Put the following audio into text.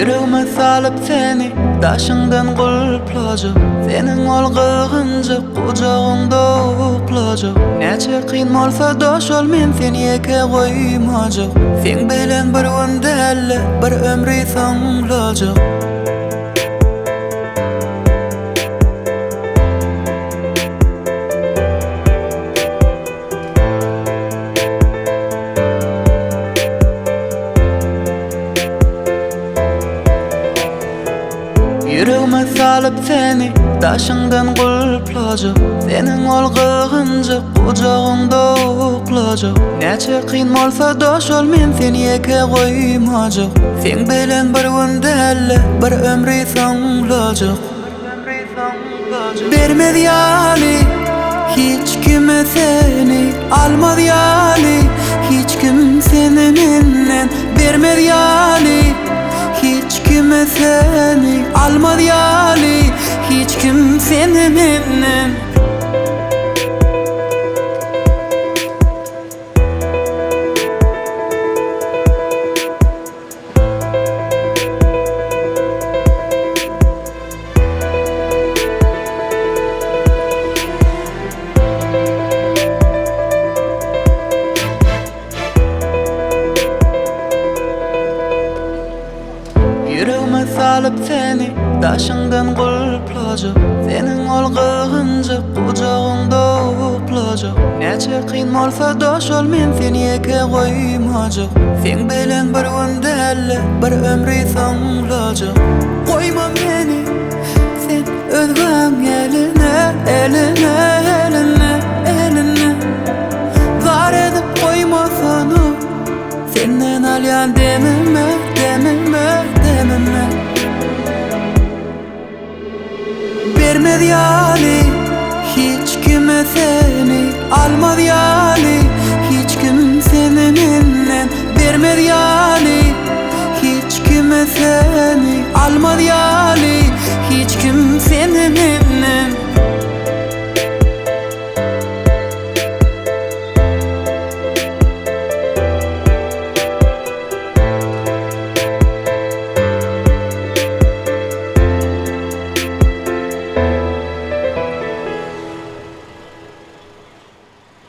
Yüreğime salıp seni daşından gulplacak. Senin olgığınca kucağında uklacak. Neçe kıyın olsa doş ol men seni eke koymacak. Sen bilen bir gün delle bir ömrü sonlacak. Yüreğime salıp seni daşından gulplacak. Senin olgığınca kucağında uklacak. Neçe kıyın olsa doş ol men seni eke koymacak. Sen bilen bir gün delle bir ömrü sonlacak. Bermedi yali hiç kime seni, almadı yali hiç kim seni menden. Bermedi yali hiç kime seni, almadı yali hiç kim seni menden. Yüreğime salıp seni daşından gulplacak. Senin olgığınca kucağında uklacak. Neçe kıyın olsa doş ol men seni eke koymacak. Sen bilen bir gün delle bir ömrü sonlacak. Koyma beni sen özgün eline, eline, eline, eline. Zar edip koyma sana senden alyan dememe, dememe, dememe. Bermedi yali hiç kime seni, almadı yali hiç kim seni menden. Bermedi yali hiç kime seni, almadı yali hiç kim seni menden.